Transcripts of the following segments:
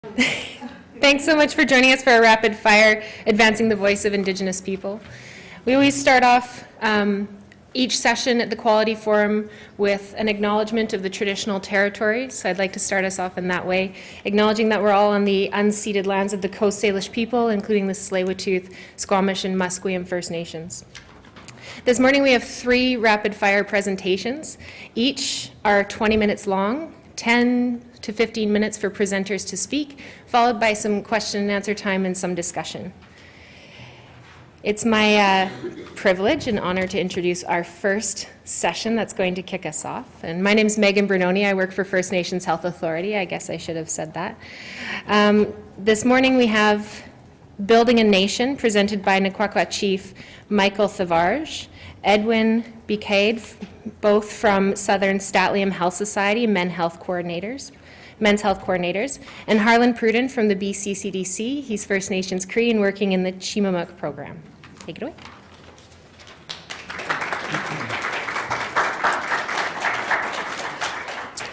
Thanks so much for joining us for our rapid fire Advancing the Voice of Indigenous People. We always start off each session at the Quality Forum with an acknowledgement of the traditional territories. So I'd like to start us off in that way, acknowledging that we're all on the unceded lands of the Coast-Salish people, including the Tsleil-Waututh, Squamish, and Musqueam First Nations. This morning we have 3 rapid fire presentations. Each are 20 minutes long, 10 to 15 minutes for presenters to speak, followed by some question and answer time and some discussion. It's my privilege and honor to introduce our first session that's going to kick us off. And my name is Megan Brunoni. I work for First Nations Health Authority. I guess I should have said that. This morning we have Building a Nation, presented by Naquaqua Chief Michael Thevarge, Edwin Bikadi, both from Southern Statliam Health Society, men's health coordinators, and Harlan Pruden from the BC CDC. He's First Nations Cree and working in the Chimamuk program. Take it away.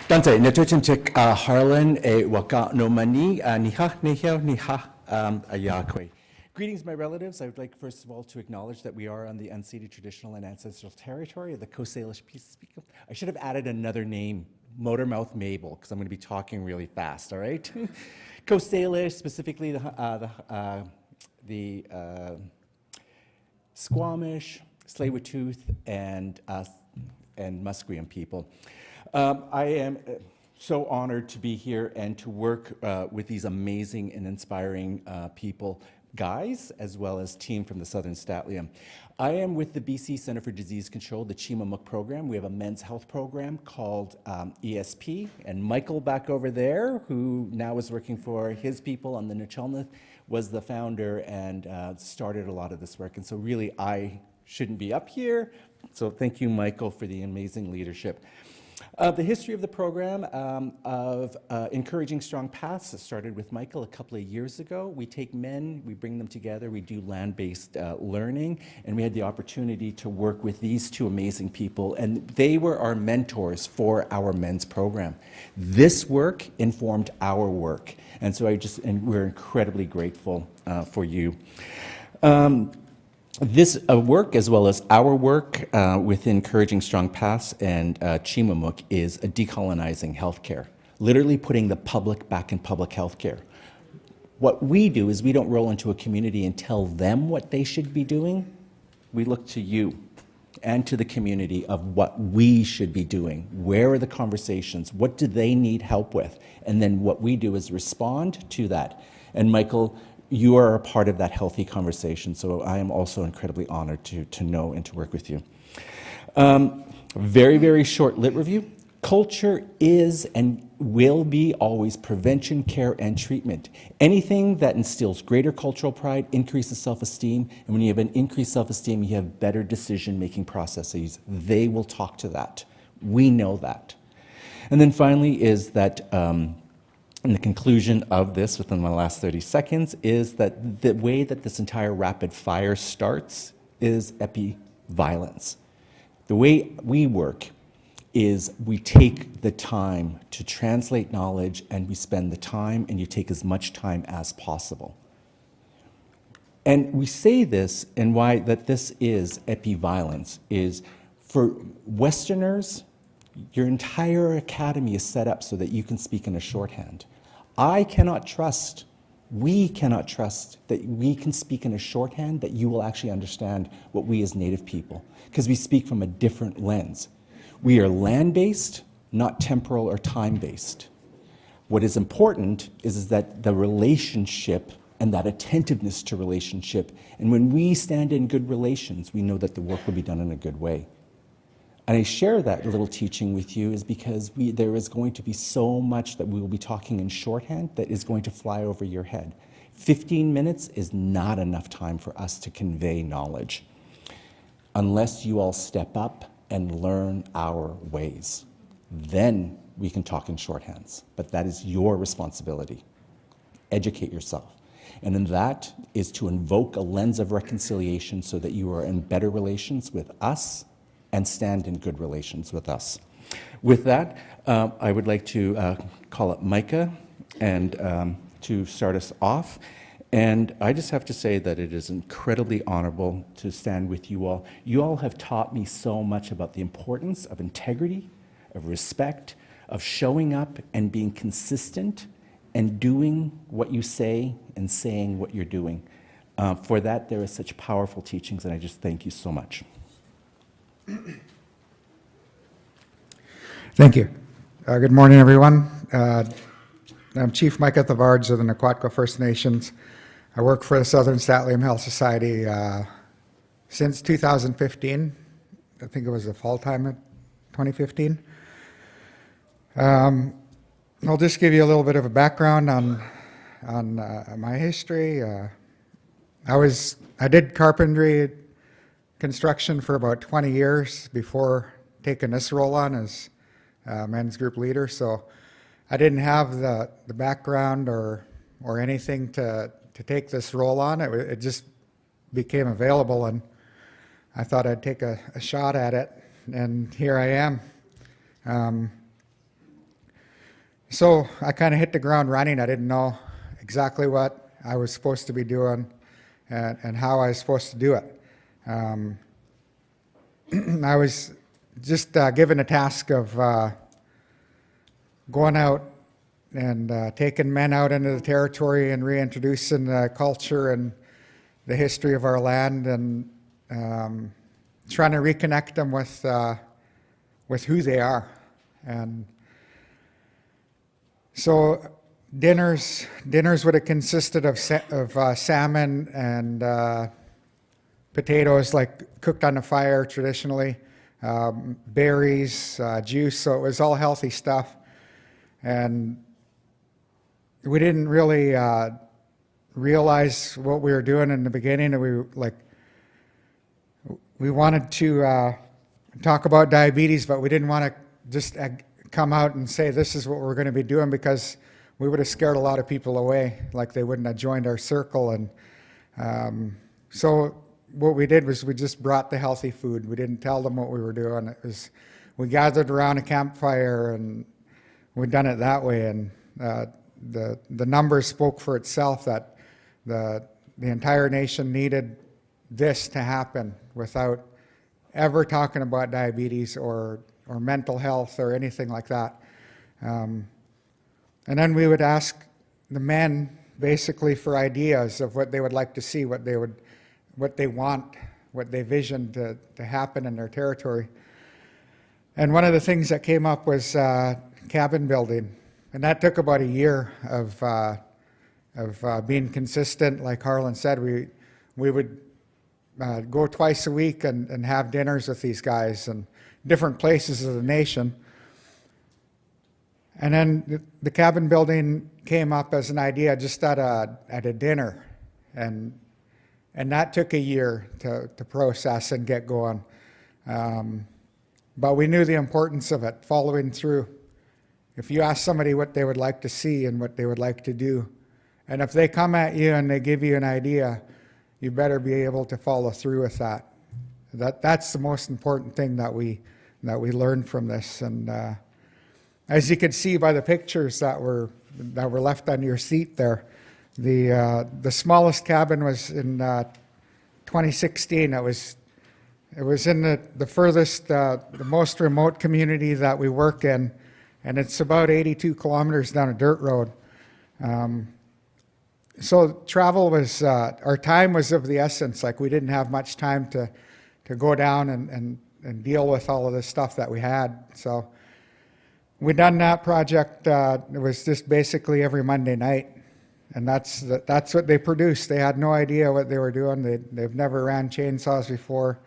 Dante, netuchimchik Harlan e waka no mani niha nehio niha ayakwe. Greetings, my relatives. I would like, first of all, to acknowledge that we are on the unceded traditional and ancestral territory of the Coast-Salish people. I should have added another name, Motormouth Mabel, because I'm going to be talking really fast, all right? Coast-Salish, specifically the Squamish, Tsleil-Waututh, and Musqueam people. I am so honored to be here and to work with these amazing and inspiring people, guys, as well as team from the Southern Statliam. I am with the BC Centre for Disease Control, the Chimamuk program. We have a men's health program called ESP, and Michael back over there, who now is working for his people on the Nchulnath, was the founder and started a lot of this work. And so really, I shouldn't be up here. So thank you, Michael, for the amazing leadership. The history of the program of encouraging strong paths started with Michael a couple of years ago. We take men, we bring them together, we do land-based learning, and we had the opportunity to work with these 2 amazing people, and they were our mentors for our men's program. This work informed our work, and so we're incredibly grateful for you. This work, as well as our work with Encouraging Strong Paths and Chimamuk, is a decolonizing healthcare, literally putting the public back in public healthcare. What we do is we don't roll into a community and tell them what they should be doing. We look to you and to the community of what we should be doing. Where are the conversations? What do they need help with? And then what we do is respond to that. And Michael, you are a part of that healthy conversation, so I am also incredibly honored to know and to work with you. Very, very short lit review. Culture is and will be always prevention, care, and treatment. Anything that instills greater cultural pride increases self-esteem, and when you have an increased self-esteem, you have better decision-making processes. They will talk to that. We know that. And then finally is that and the conclusion of this, within my last 30 seconds, is that the way that this entire rapid fire starts is epi-violence. The way we work is we take the time to translate knowledge, and we spend the time, and you take as much time as possible. And we say this, and why that this is epi-violence is for Westerners. Your entire academy is set up so that you can speak in a shorthand. I cannot trust, we cannot trust that we can speak in a shorthand that you will actually understand what we as Native people, because we speak from a different lens. We are land-based, not temporal or time-based. What is important is that the relationship and that attentiveness to relationship, and when we stand in good relations, we know that the work will be done in a good way. And I share that little teaching with you is because there is going to be so much that we will be talking in shorthand that is going to fly over your head. 15 minutes is not enough time for us to convey knowledge unless you all step up and learn our ways. Then we can talk in shorthands, but that is your responsibility. Educate yourself. And in that is to invoke a lens of reconciliation so that you are in better relations with us and stand in good relations with us. With that, I would like to call up Micah and to start us off. And I just have to say that it is incredibly honorable to stand with you all. You all have taught me so much about the importance of integrity, of respect, of showing up and being consistent and doing what you say and saying what you're doing. For that, there are such powerful teachings, and I just thank you so much. Thank you. Good morning, everyone. I'm Chief Micah Thevarge of the Naquatqua First Nations. I work for the Southern Statlium Health Society since 2015. I think it was the fall time of 2015. I'll just give you a little bit of a background on my history. I did carpentry construction for about 20 years before taking this role on as men's group leader. So I didn't have the background or anything to take this role on. It just became available, and I thought I'd take a shot at it, and here I am. So I kind of hit the ground running. I didn't know exactly what I was supposed to be doing and how I was supposed to do it. I was just given a task of going out and taking men out into the territory and reintroducing the culture and the history of our land, and trying to reconnect them with who they are. And so dinners would have consisted of salmon and potatoes, like cooked on the fire traditionally, berries, juice. So it was all healthy stuff. And we didn't really realize what we were doing in the beginning. And we wanted to talk about diabetes, but we didn't want to just come out and say this is what we're going to be doing, because we would have scared a lot of people away, like they wouldn't have joined our circle. And so what we did was we just brought the healthy food. We didn't tell them what we were doing. We gathered around a campfire, and we'd done it that way. And the numbers spoke for itself, that the entire nation needed this to happen without ever talking about diabetes or mental health or anything like that. And then we would ask the men basically for ideas of what they would like to see, what they want, what they vision to happen in their territory. And one of the things that came up was cabin building. And that took about a year of being consistent. Like Harlan said, we would go twice a week and have dinners with these guys in different places of the nation. And then the cabin building came up as an idea just at a dinner. And that took a year to process and get going. But we knew the importance of it, following through. If you ask somebody what they would like to see and what they would like to do, and if they come at you and they give you an idea, you better be able to follow through with that. That's the most important thing that we learned from this. And as you could see by the pictures that were left on your seat there, the smallest cabin was in 2016. It was in the furthest, the most remote community that we work in, and it's about 82 kilometers down a dirt road. So travel was, our time was of the essence. Like, we didn't have much time to go down and deal with all of the stuff that we had. So we done that project. It was just basically every Monday night, and that's what they produced. They had no idea what they were doing. They've never ran chainsaws before,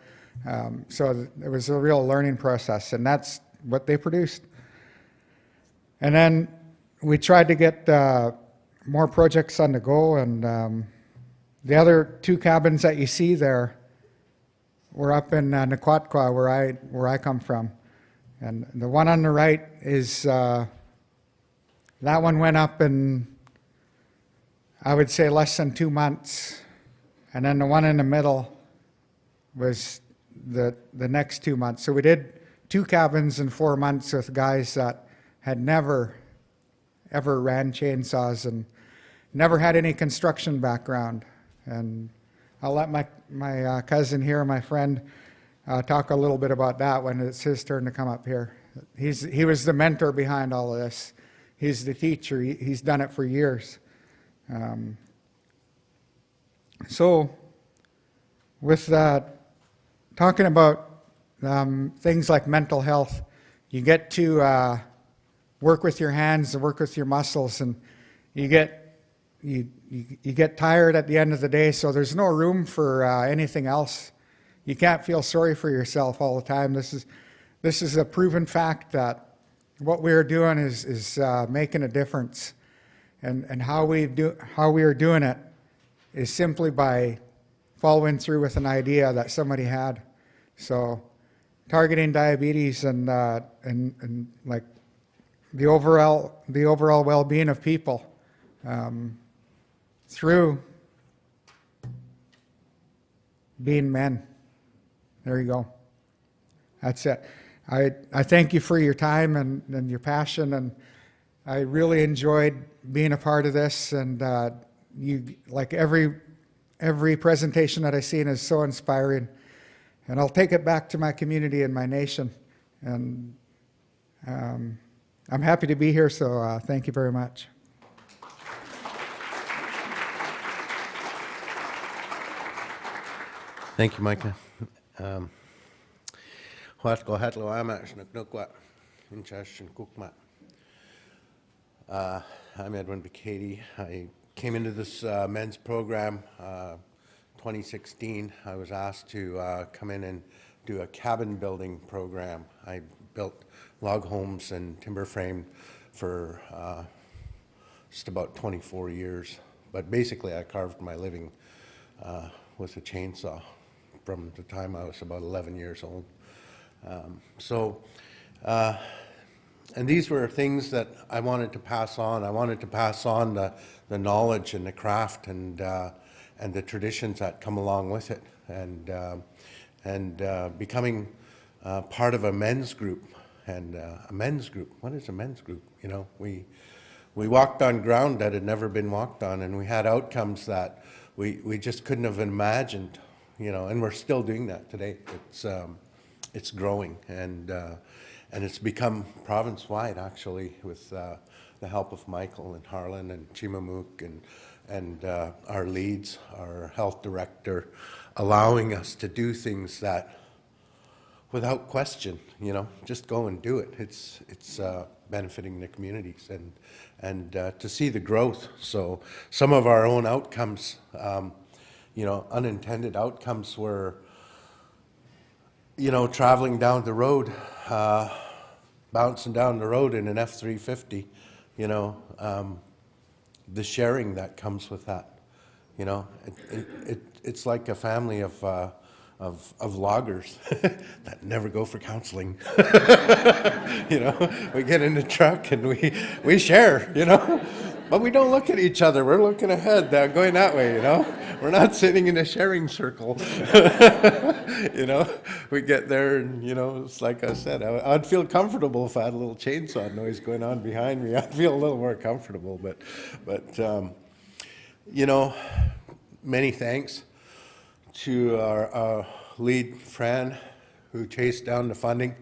so it was a real learning process, and that's what they produced. And then we tried to get more projects on the go, and the other two cabins that you see there were up in Naquatqua, where I come from. And the one on the right is, that one went up in, I would say, less than 2 months. And then the one in the middle was the next 2 months. So we did 2 cabins in 4 months with guys that had never, ever ran chainsaws. And never had any construction background. And I'll let my cousin here, my friend, talk a little bit about that when it's his turn to come up here. He was the mentor behind all of this. He's the teacher. He's done it for years. So with talking about things like mental health, you get to work with your hands and work with your muscles, and you get tired at the end of the day, so there's no room for anything else. You can't feel sorry for yourself all the time. This is a proven fact that what we're doing is making a difference, and how we are doing it is simply by following through with an idea that somebody had. So targeting diabetes and like the overall well-being of people through being men. There you go. That's it. I thank you for your time and your passion, and I really enjoyed being a part of this, and you, like every presentation that I've seen is so inspiring, and I'll take it back to my community and my nation, and I'm happy to be here, so thank you very much. Thank you, Micah. I'm Edwin Bikadi. I came into this men's program 2016. I was asked to come in and do a cabin building program. I built log homes and timber frame for just about 24 years. But basically, I carved my living with a chainsaw from the time I was about 11 years old. And these were things that I wanted to pass on. I wanted to pass on the knowledge and the craft and the traditions that come along with it, and becoming part of a men's group. And a men's group, what is a men's group? You know, we walked on ground that had never been walked on, and we had outcomes that we just couldn't have imagined, you know, and we're still doing that today. It's growing, and it's become province-wide, actually, with the help of Michael and Harlan and Chimamuk and our leads, our health director, allowing us to do things that, without question, you know, just go and do it. It's benefiting the communities, and to see the growth. So some of our own outcomes, you know, unintended outcomes were, you know, traveling down the road, bouncing down the road in an F-350, you know, the sharing that comes with that, you know, it's like a family of loggers that never go for counseling. You know, we get in the truck and we share, you know, but we don't look at each other. We're looking ahead, going that way, you know. We're not sitting in a sharing circle. You know, we get there and, you know, it's like I said, I'd feel comfortable if I had a little chainsaw noise going on behind me. I'd feel a little more comfortable, but you know, many thanks to our lead, Fran, who chased down the funding.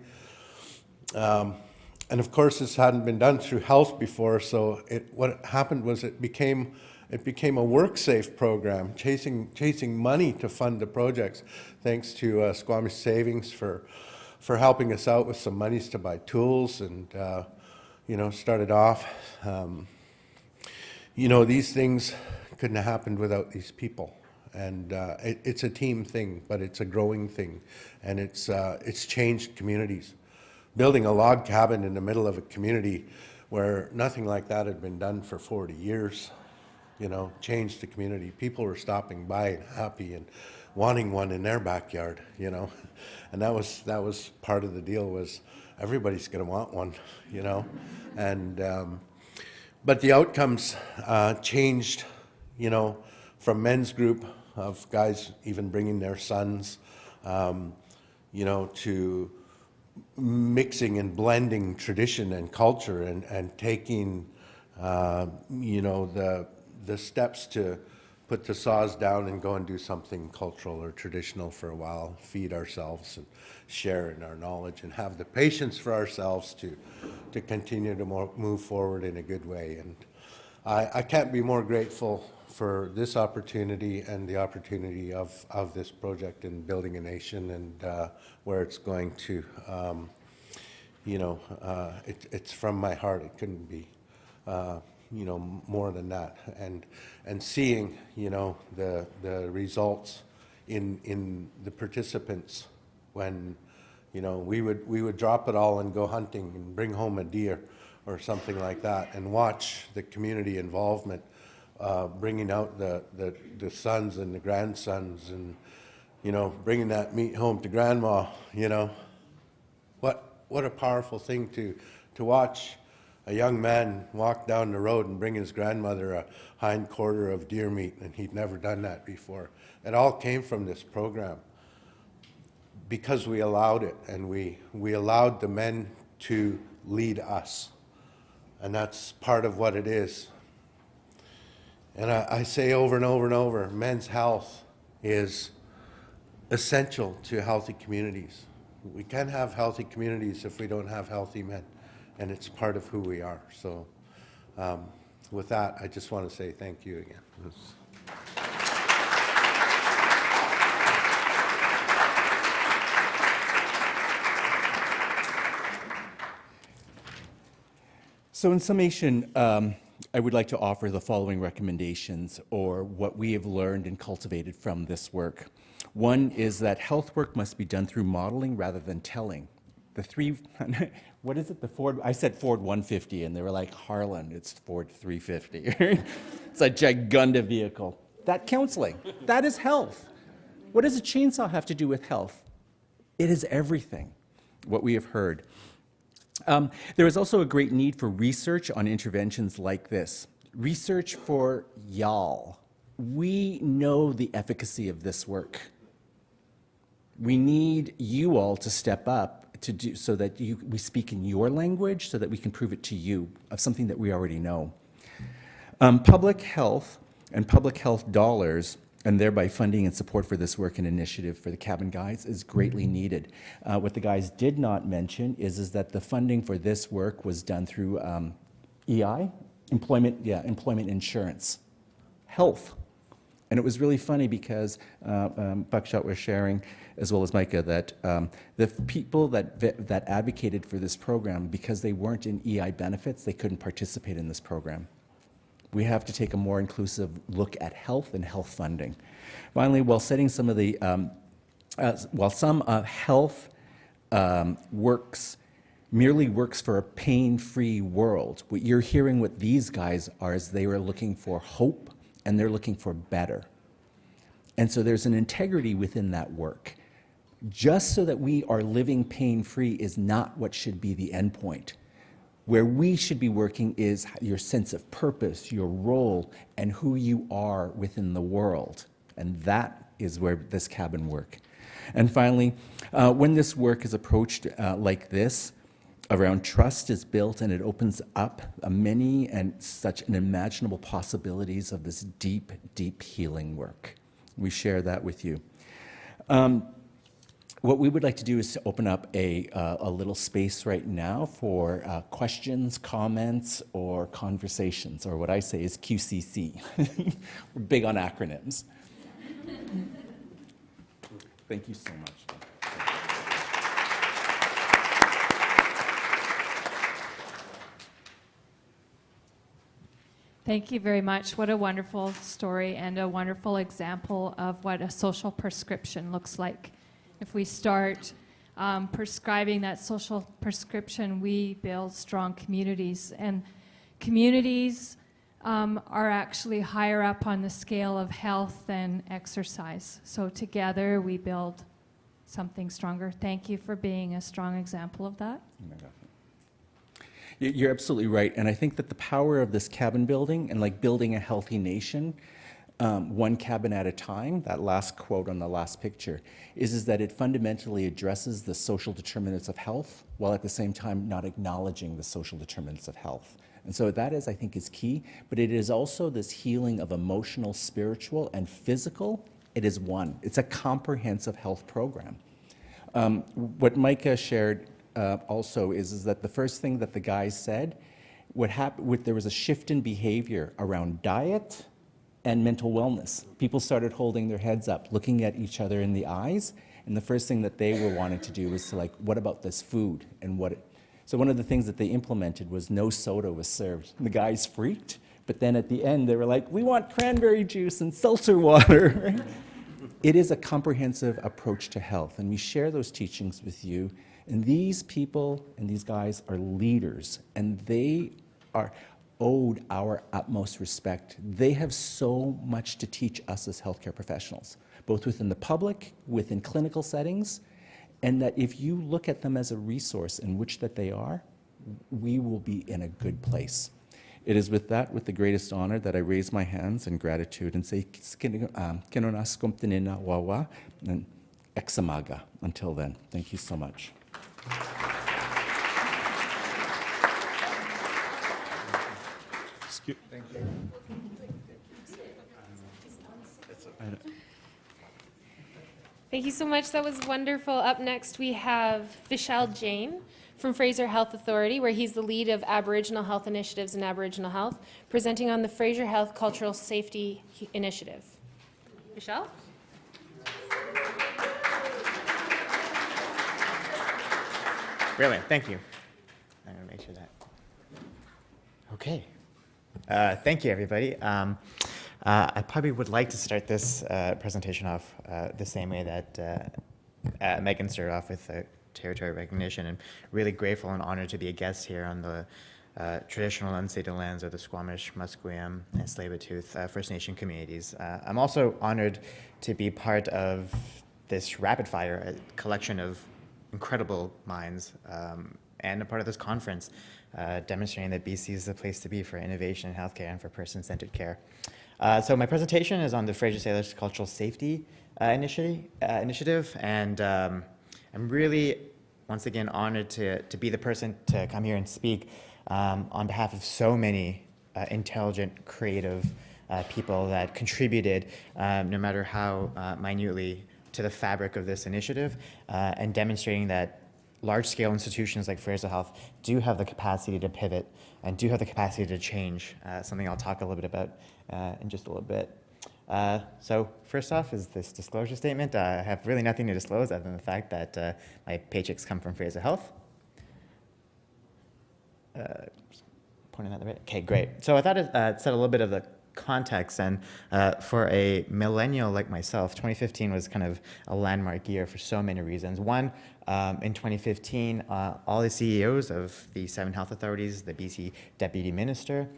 And of course, this hadn't been done through health before, so what happened was it became a WorkSafe program, chasing money to fund the projects. Thanks to Squamish Savings for helping us out with some monies to buy tools, and you know, started off. You know, these things couldn't have happened without these people. And it's a team thing, but it's a growing thing, and it's changed communities. Building a log cabin in the middle of a community where nothing like that had been done for 40 years, you know, changed the community. People were stopping by and happy and wanting one in their backyard, you know, and that was part of the deal, was everybody's going to want one, you know, and but the outcomes changed, you know, from men's group of guys even bringing their sons, you know, to mixing and blending tradition and culture, and taking, you know, the steps to put the saws down and go and do something cultural or traditional for a while, feed ourselves and share in our knowledge and have the patience for ourselves to continue to move forward in a good way. And I can't be more grateful for this opportunity and the opportunity of this project in building a nation and where it's going to. It's from my heart. It couldn't be, more than that. And seeing, the results in the participants when, we would drop it all and go hunting and bring home a deer or something like that, and watch the community involvement, bringing out the sons and the grandsons, and bringing that meat home to grandma. What a powerful thing to watch a young man walk down the road and bring his grandmother a hind quarter of deer meat, and he'd never done that before. It all came from this program because we allowed it, and we allowed the men to lead us. And that's part of what it is. And I say over and over and over, men's health is essential to healthy communities. We can't have healthy communities if we don't have healthy men, and it's part of who we are. So with that, I just want to say thank you again. So in summation, I would like to offer the following recommendations, or what we have learned and cultivated from this work. One is that health work must be done through modeling rather than telling. The three, what is it, the Ford, I said Ford 150, and they were like, Harlan, it's Ford 350. It's a Gigunda vehicle. That counseling, that is health. What does a chainsaw have to do with health? It is everything, what we have heard. There is also a great need for research on interventions like this. Research for y'all. We know the efficacy of this work. We need you all to step up to do so that we speak in your language, so that we can prove it to you of something that we already know. Public health and public health dollars, and thereby funding and support for this work and initiative for the cabin guides, is greatly needed. What the guys did not mention is that the funding for this work was done through EI, employment insurance, health. And it was really funny because Buckshot was sharing, as well as Micah, that the people that advocated for this program, because they weren't in EI benefits, they couldn't participate in this program. We have to take a more inclusive look at health and health funding. Finally, while setting some of the, while some health merely works for a pain-free world, what you're hearing what these guys are is they were looking for hope and they're looking for better. And so there's an integrity within that work. Just so that we are living pain-free is not what should be the end point. Where we should be working is your sense of purpose, your role, and who you are within the world. And that is where this cabin work. And finally, when this work is approached like this, around trust is built, and it opens up many and such unimaginable possibilities of this deep, deep healing work. We share that with you. What we would like to do is to open up a little space right now for questions, comments, or conversations, or what I say is QCC. We're big on acronyms. Thank you so much. Thank you very much. What a wonderful story and a wonderful example of what a social prescription looks like. If we start prescribing that social prescription, we build strong communities. And communities are actually higher up on the scale of health than exercise. So together we build something stronger. Thank you for being a strong example of that. Oh my God. You're absolutely right. And I think that the power of this cabin building and like building a healthy nation, one cabin at a time, that last quote on the last picture, is that it fundamentally addresses the social determinants of health while at the same time not acknowledging the social determinants of health. And so that is, I think, is key, but it is also this healing of emotional, spiritual, and physical. It is one. It's a comprehensive health program. What Micah shared also is that the first thing that the guys said, what happened, there was a shift in behavior around diet and mental wellness. People started holding their heads up, looking at each other in the eyes, and the first thing that they were wanting to do was to like, what about this food? And so one of the things that they implemented was no soda was served. And the guys freaked, but then at the end they were like, we want cranberry juice and seltzer water. Right? It is a comprehensive approach to health, and we share those teachings with you. And these people and these guys are leaders, and they are owed our utmost respect. They have so much to teach us as healthcare professionals, both within the public, within clinical settings, and that if you look at them as a resource in which that they are, we will be in a good place. It is with that, with the greatest honor, that I raise my hands in gratitude and say, "Kinonas kumtinina wawa," and examaga. Until then, thank you so much. Thank you. Thank you so much. That was wonderful. Up next, we have Vishal Jain from Fraser Health Authority, where he's the lead of Aboriginal Health Initiatives and Aboriginal Health, presenting on the Fraser Health Cultural Safety Initiative. Vishal? Brilliant, thank you. I'm gonna make sure that. Okay. Thank you, everybody. I probably would like to start this presentation off the same way that Megan started off with territory recognition, and really grateful and honored to be a guest here on the traditional unceded lands of the Squamish, Musqueam, and Tsleil-Waututh First Nation communities. I'm also honored to be part of this rapid fire, a collection of incredible minds, and a part of this conference, demonstrating that BC is the place to be for innovation in healthcare and for person-centered care. So my presentation is on the Fraser-Salish Cultural Safety Initiative, and I'm really, once again, honored to be the person to come here and speak on behalf of so many intelligent, creative people that contributed, no matter how minutely, to the fabric of this initiative, and demonstrating that large-scale institutions like Fraser Health do have the capacity to pivot and do have the capacity to change, something I'll talk a little bit about in just a little bit. So first off is this disclosure statement. I have really nothing to disclose other than the fact that my paychecks come from Fraser Health. Pointing that the right. Okay, great. So I thought it set a little bit of the context, and for a millennial like myself, 2015 was kind of a landmark year for so many reasons. One, in 2015, all the CEOs of the 7 health authorities, the BC Deputy Minister,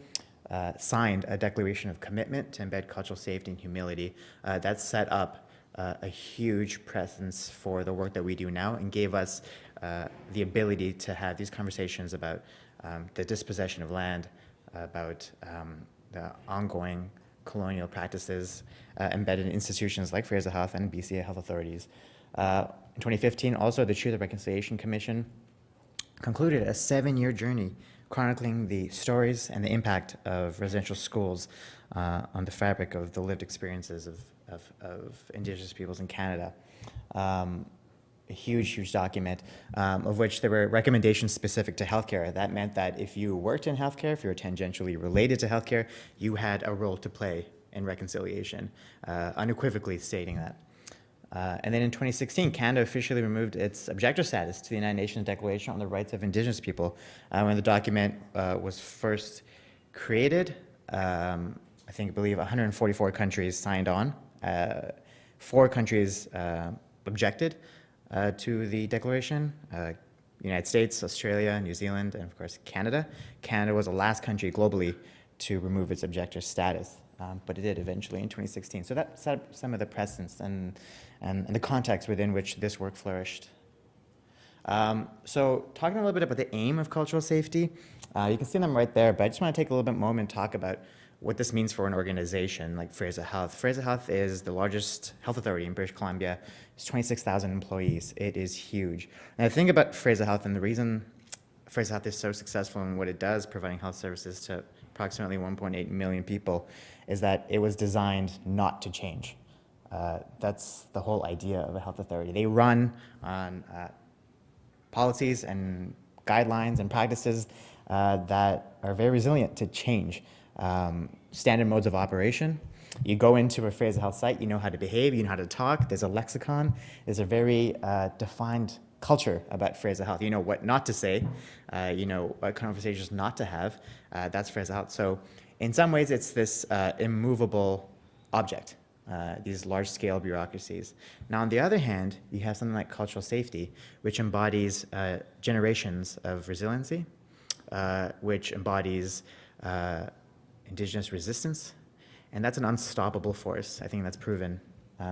signed a declaration of commitment to embed cultural safety and humility. That set up a huge precedence for the work that we do now, and gave us the ability to have these conversations about the dispossession of land, about the ongoing colonial practices embedded in institutions like Fraser Health and BC Health Authorities. In 2015, also, the Truth and Reconciliation Commission concluded a 7-year journey chronicling the stories and the impact of residential schools on the fabric of the lived experiences of Indigenous peoples in Canada. A huge document, of which there were recommendations specific to healthcare. That meant that if you worked in healthcare, if you were tangentially related to healthcare, you had a role to play in reconciliation, unequivocally stating that. And then in 2016, Canada officially removed its objector status to the United Nations Declaration on the Rights of Indigenous People. When the document was first created, I believe 144 countries signed on. 4 countries objected to the declaration: United States, Australia, New Zealand, and of course Canada. Canada was the last country globally to remove its objector status, but it did eventually in 2016. So that set up some of the precedents and the context within which this work flourished. So talking a little bit about the aim of cultural safety, you can see them right there, but I just want to take a little bit moment and talk about what this means for an organization like Fraser Health. Fraser Health is the largest health authority in British Columbia. It's 26,000 employees. It is huge. And I think about Fraser Health, and the reason Fraser Health is so successful in what it does, providing health services to approximately 1.8 million people, is that it was designed not to change. That's the whole idea of a health authority. They run on policies and guidelines and practices that are very resilient to change. Standard modes of operation. You go into a Fraser Health site, you know how to behave, you know how to talk, there's a lexicon, there's a very defined culture about Fraser Health. You know what not to say, you know what conversations not to have, that's Fraser Health. So in some ways it's this immovable object, these large-scale bureaucracies. Now on the other hand, you have something like cultural safety, which embodies generations of resiliency, which embodies Indigenous resistance, and that's an unstoppable force. I think that's proven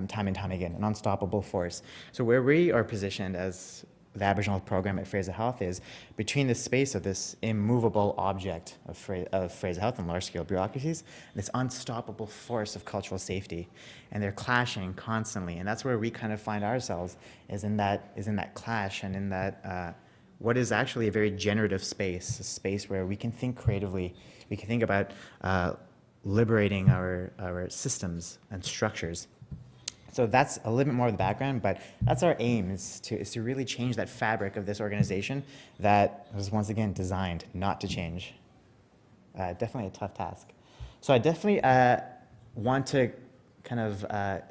time and time again, an unstoppable force. So where we are positioned as the Aboriginal program at Fraser Health is between the space of this immovable object of Fraser Health and large-scale bureaucracies, and this unstoppable force of cultural safety, and they're clashing constantly, and that's where we kind of find ourselves, is in that clash, and in that what is actually a very generative space, a space where we can think creatively, we can think about liberating our systems and structures. So that's a little bit more of the background, but that's our aim, is to really change that fabric of this organization that was once again designed not to change. Definitely a tough task. So I definitely want to kind of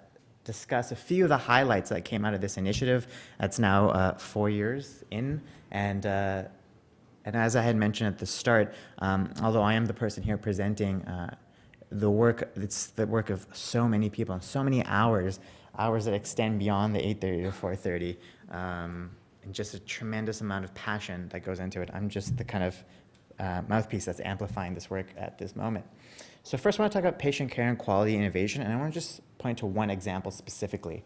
discuss a few of the highlights that came out of this initiative. That's now 4 years in, and as I had mentioned at the start, although I am the person here presenting the work, it's the work of so many people and so many hours that extend beyond the 8:30 to 4:30, and just a tremendous amount of passion that goes into it. I'm just the kind of mouthpiece that's amplifying this work at this moment. So first I want to talk about patient care and quality innovation, and I want to just point to one example specifically,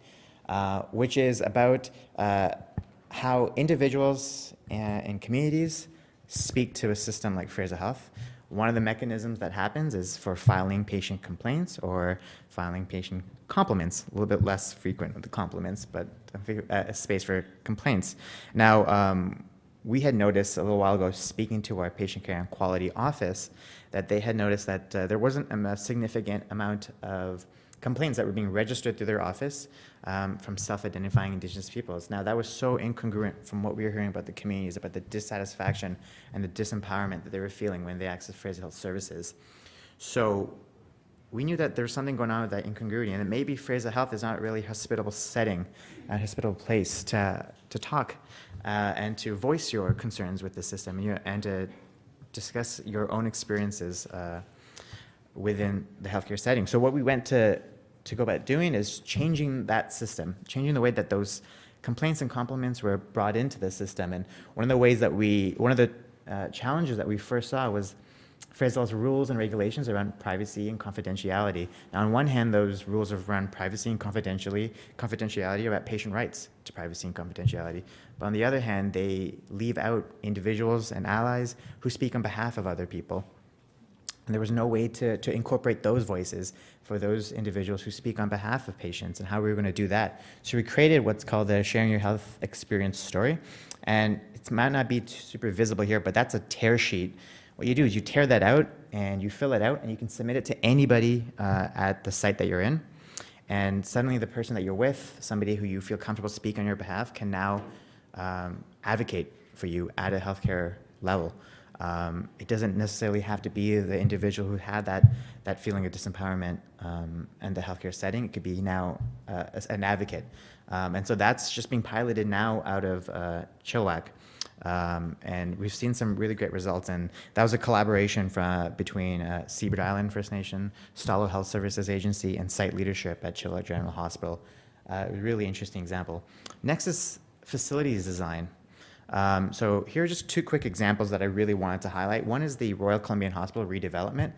which is about how individuals and communities speak to a system like Fraser Health. One of the mechanisms that happens is for filing patient complaints or filing patient compliments, a little bit less frequent with the compliments, but a space for complaints. Now, we had noticed a little while ago, speaking to our patient care and quality office, that they had noticed that there wasn't a significant amount of complaints that were being registered through their office from self-identifying Indigenous peoples. Now, that was so incongruent from what we were hearing about the communities, about the dissatisfaction and the disempowerment that they were feeling when they accessed Fraser Health services. So we knew that there was something going on with that incongruity, and that maybe Fraser Health is not really a hospitable setting, a hospitable place to talk and to voice your concerns with the system and to discuss your own experiences within the healthcare setting. So what we went to go about doing is changing that system, changing the way that those complaints and compliments were brought into the system. And one of the challenges that we first saw was Fraser Health's rules and regulations around privacy and confidentiality. Now, on one hand, those rules around privacy and confidentiality are about patient rights to privacy and confidentiality. But on the other hand, they leave out individuals and allies who speak on behalf of other people. And there was no way to incorporate those voices for those individuals who speak on behalf of patients, and how we were going to do that. So we created what's called the Sharing Your Health Experience story. And it might not be super visible here, but that's a tear sheet. What you do is you tear that out and you fill it out, and you can submit it to anybody at the site that you're in. And suddenly the person that you're with, somebody who you feel comfortable speaking on your behalf, can now advocate for you at a healthcare level. It doesn't necessarily have to be the individual who had that feeling of disempowerment in the healthcare setting. It could be now an advocate. And so that's just being piloted now out of Chilliwack. And we've seen some really great results. And that was a collaboration between Seabird Island First Nation, Stalo Health Services Agency, and site leadership at Chilliwack General Hospital. A really interesting example. Nexus facilities design. So here are just two quick examples that I really wanted to highlight. One is the Royal Columbian Hospital redevelopment.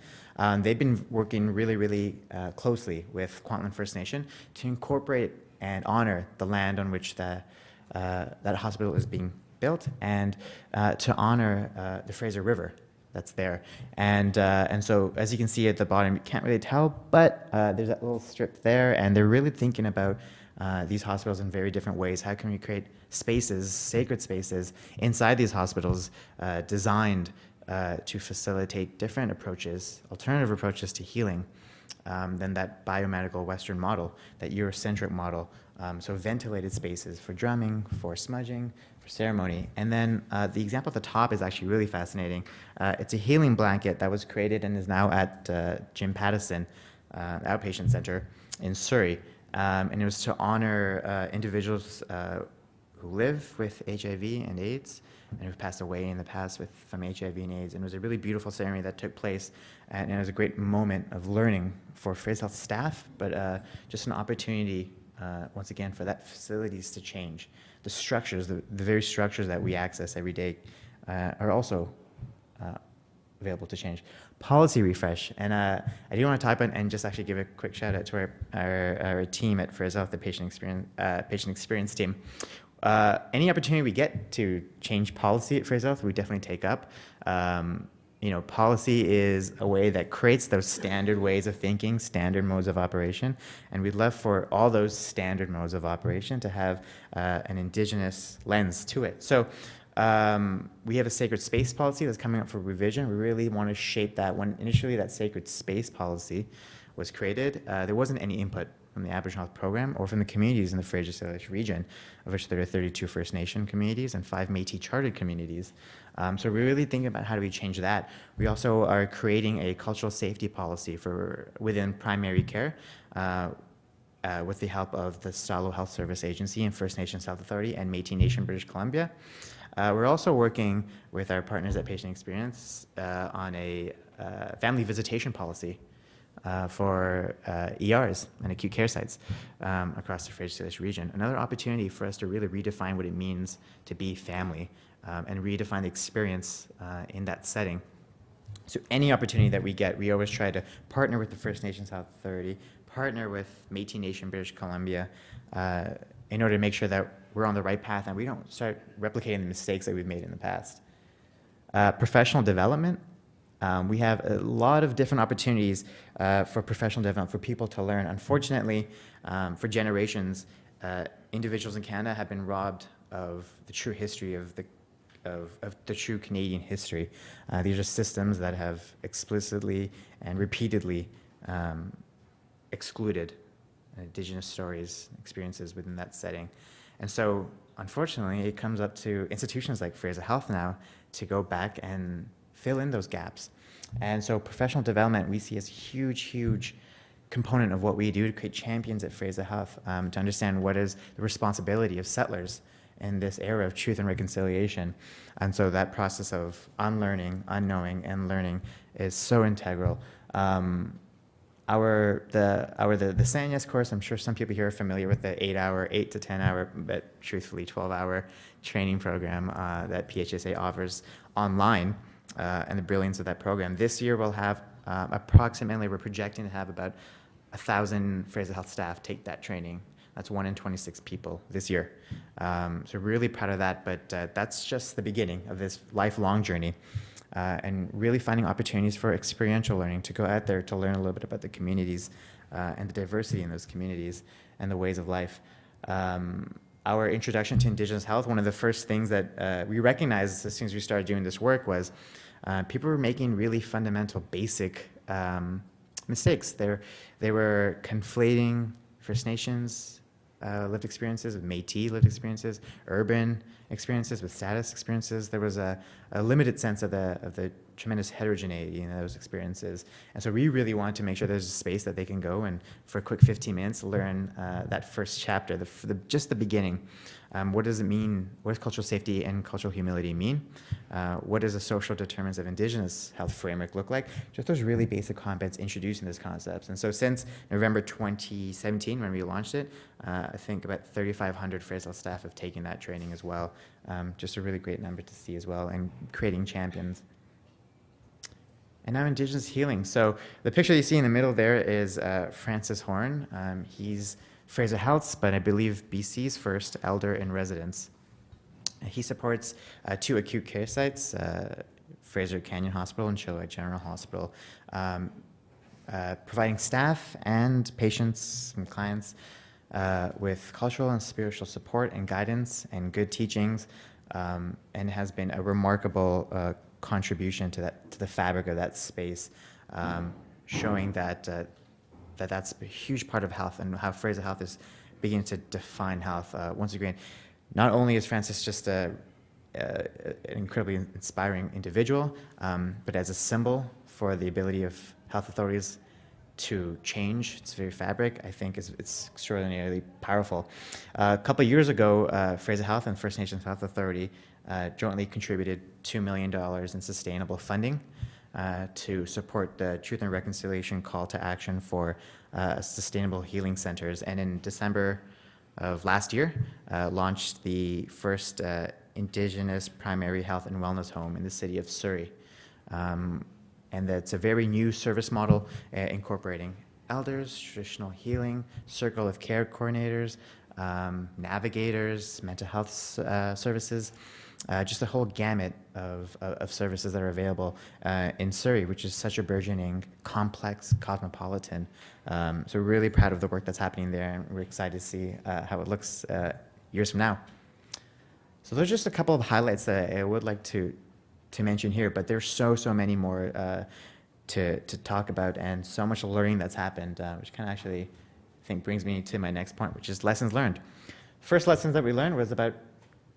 They've been working really, really closely with Kwantlen First Nation to incorporate and honor the land on which that hospital is being built, and to honor the Fraser River that's there. And so as you can see at the bottom, you can't really tell, but there's that little strip there, and they're really thinking about these hospitals in very different ways. How can we create spaces, sacred spaces, inside these hospitals designed to facilitate different approaches, alternative approaches to healing than that biomedical Western model, that Eurocentric model. So ventilated spaces for drumming, for smudging, for ceremony. And then the example at the top is actually really fascinating. It's a healing blanket that was created and is now at Jim Pattison Outpatient Center in Surrey. And it was to honor individuals who live with HIV and AIDS and who've passed away in the past from HIV and AIDS. And it was a really beautiful ceremony that took place, and it was a great moment of learning for Fraser Health staff, but just an opportunity, once again, for that facilities to change. The structures, the very structures that we access every day are also available to change. Policy refresh, and I do want to type in and just actually give a quick shout out to our team at Fraser Health, the patient experience team. Any opportunity we get to change policy at Fraser Health, we definitely take up. Policy is a way that creates those standard ways of thinking, standard modes of operation, and we'd love for all those standard modes of operation to have an Indigenous lens to it. So we have a sacred space policy that's coming up for revision. We really want to shape that. When initially that sacred space policy was created, there wasn't any input from the Aboriginal Health Program or from the communities in the Fraser-Salish region, of which there are 32 First Nation communities and 5 Métis chartered communities. So we're really thinking about how do we change that. We also are creating a cultural safety policy within primary care with the help of the Stalo Health Service Agency and First Nations Health Authority and Métis Nation British Columbia. We're also working with our partners at Patient Experience on a family visitation policy for ERs and acute care sites across the Fraser-Salish region. Another opportunity for us to really redefine what it means to be family and redefine the experience in that setting. So any opportunity that we get, we always try to partner with the First Nations Health Authority, partner with Métis Nation British Columbia in order to make sure that we're on the right path and we don't start replicating the mistakes that we've made in the past. Professional development. We have a lot of different opportunities for professional development, for people to learn. Unfortunately, for generations, individuals in Canada have been robbed of the true history of the true Canadian history. These are systems that have explicitly and repeatedly excluded Indigenous stories, experiences within that setting. And so, unfortunately, it comes up to institutions like Fraser Health now to go back and fill in those gaps. And so professional development we see as a huge, huge component of what we do to create champions at Fraser Health, to understand what is the responsibility of settlers in this era of truth and reconciliation. And so that process of unlearning, unknowing, and learning is so integral. The Sanyas course, I'm sure some people here are familiar with the 8 to 10 hour, but truthfully 12-hour training program that PHSA offers online, and the brilliance of that program. This year we'll have we're projecting to have about 1,000 Fraser Health staff take that training. That's 1 in 26 people this year. So really proud of that, but that's just the beginning of this lifelong journey. And really finding opportunities for experiential learning, to go out there to learn a little bit about the communities and the diversity in those communities and the ways of life. Our introduction to Indigenous health, one of the first things that we recognized as soon as we started doing this work was people were making really fundamental, basic mistakes. They were conflating First Nations lived experiences with Métis lived experiences, urban experiences with status experiences. There was a limited sense of the tremendous heterogeneity in those experiences. And so we really wanted to make sure there's a space that they can go and for a quick 15 minutes learn that first chapter, just the beginning. What does it mean? What does cultural safety and cultural humility mean? What does a social determinants of Indigenous health framework look like? Just those really basic concepts introducing those concepts. And so since November 2017, when we launched it, I think about 3,500 Fraser staff have taken that training as well. Just a really great number to see as well, and creating champions. And now Indigenous healing. So the picture you see in the middle there is Francis Horn. He's Fraser Health's, but I believe BC's first elder in residence. He supports 2 acute care sites, Fraser Canyon Hospital and Chilliwack General Hospital, providing staff and patients and clients with cultural and spiritual support and guidance and good teachings, and has been a remarkable contribution to the fabric of that space, showing that that's a huge part of health and how Fraser Health is beginning to define health. Once again, not only is Francis just an incredibly inspiring individual, but as a symbol for the ability of health authorities to change its very fabric, I think it's extraordinarily powerful. A couple of years ago, Fraser Health and First Nations Health Authority jointly contributed $2 million in sustainable funding to support the Truth and Reconciliation call to action for sustainable healing centers. And in December of last year, launched the first Indigenous primary health and wellness home in the city of Surrey. And that's a very new service model incorporating elders, traditional healing, circle of care coordinators, navigators, mental health services, just a whole gamut of services that are available in Surrey, which is such a burgeoning, complex, cosmopolitan. So we're really proud of the work that's happening there, and we're excited to see how it looks years from now. So those are just a couple of highlights that I would like to mention here, but there's so many more to talk about, and so much learning that's happened, which kind of actually, I think, brings me to my next point, which is lessons learned. First lessons that we learned was about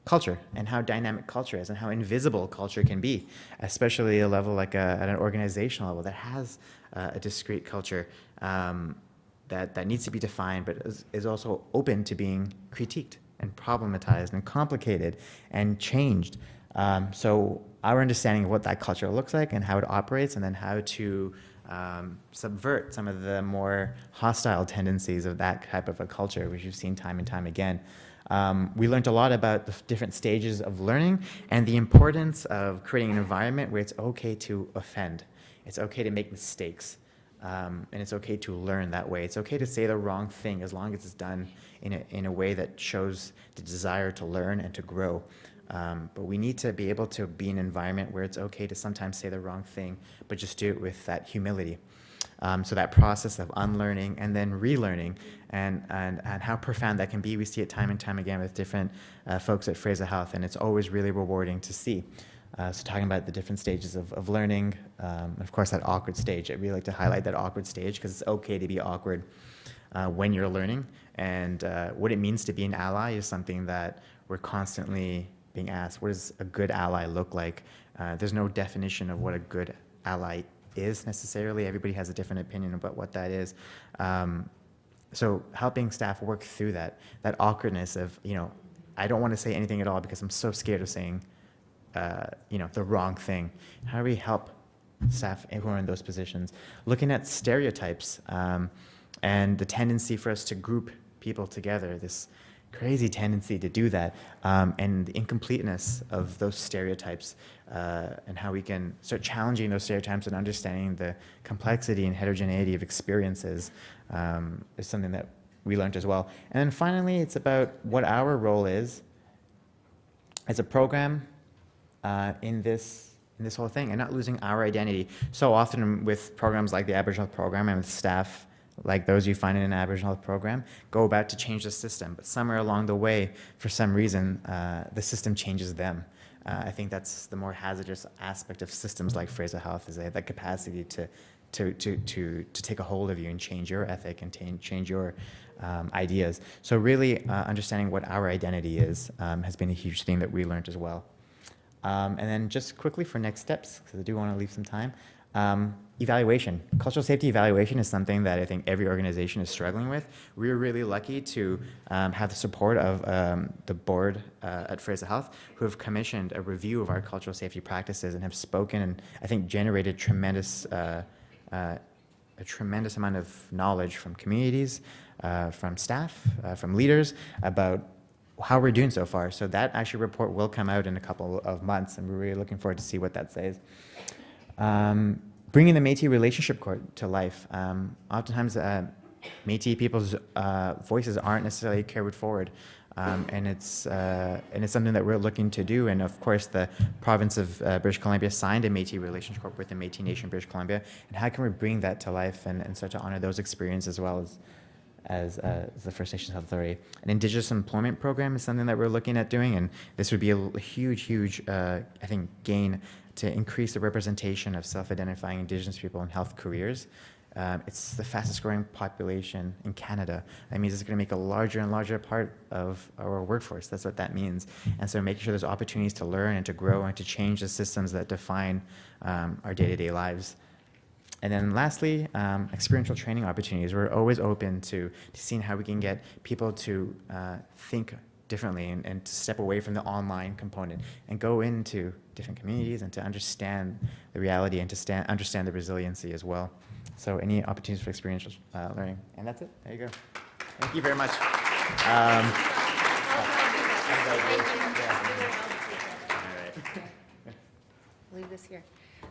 culture and how dynamic culture is and how invisible culture can be, especially at a level like at an organizational level that has a discrete culture that needs to be defined, but is also open to being critiqued and problematized and complicated and changed. So our understanding of what that culture looks like and how it operates, and then how to subvert some of the more hostile tendencies of that type of a culture, which you've seen time and time again. We learned a lot about the different stages of learning and the importance of creating an environment where it's okay to offend. It's okay to make mistakes. And it's okay to learn that way. It's okay to say the wrong thing as long as it's done in a way that shows the desire to learn and to grow. But we need to be able to be in an environment where it's okay to sometimes say the wrong thing, but just do it with that humility. So that process of unlearning and then relearning, and how profound that can be, we see it time and time again with different folks at Fraser Health, and it's always really rewarding to see. So talking about the different stages of learning, of course that awkward stage. I really like to highlight that awkward stage because it's okay to be awkward when you're learning, and what it means to be an ally is something that we're constantly being asked. What does a good ally look like? There's no definition of what a good ally is necessarily. Everybody has a different opinion about what that is. So helping staff work through that awkwardness of, I don't want to say anything at all because I'm so scared of saying the wrong thing. How do we help staff who are in those positions? Looking at stereotypes and the tendency for us to group people together, this crazy tendency to do that, and the incompleteness of those stereotypes, and how we can start challenging those stereotypes and understanding the complexity and heterogeneity of experiences is something that we learned as well. And then finally, it's about what our role is as a program in this whole thing, and not losing our identity. So often with programs like the Aboriginal program and with staff like those you find in an Aboriginal program, go about to change the system, but somewhere along the way, for some reason, the system changes them. I think that's the more hazardous aspect of systems like Fraser Health, is they have that capacity to take a hold of you and change your ethic and change your ideas. So really understanding what our identity is has been a huge thing that we learned as well. And then just quickly for next steps, because I do want to leave some time, evaluation. Cultural safety evaluation is something that I think every organization is struggling with. We're really lucky to have the support of the board at Fraser Health, who have commissioned a review of our cultural safety practices and have spoken and I think generated a tremendous amount of knowledge from communities, from staff, from leaders about how we're doing so far. So that actually report will come out in a couple of months, and we're really looking forward to see what that says. Bringing the Métis relationship court to life. Oftentimes, Métis people's voices aren't necessarily carried forward, and it's something that we're looking to do. And of course, the province of British Columbia signed a Métis relationship court with the Métis Nation British Columbia. And how can we bring that to life and start to honor those experiences as well as as the First Nations Health Authority. An Indigenous employment program is something that we're looking at doing, and this would be a huge, I think, gain to increase the representation of self-identifying Indigenous people in health careers. It's the fastest growing population in Canada. That means it's going to make a larger and larger part of our workforce. That's what that means. And so making sure there's opportunities to learn and to grow and to change the systems that define our day-to-day lives. And then lastly, experiential training opportunities. We're always open to seeing how we can get people to think differently and to step away from the online component and go into different communities and to understand the reality and to understand the resiliency as well. So any opportunities for experiential learning. And that's it. There you go. Thank you very much. Leave this here.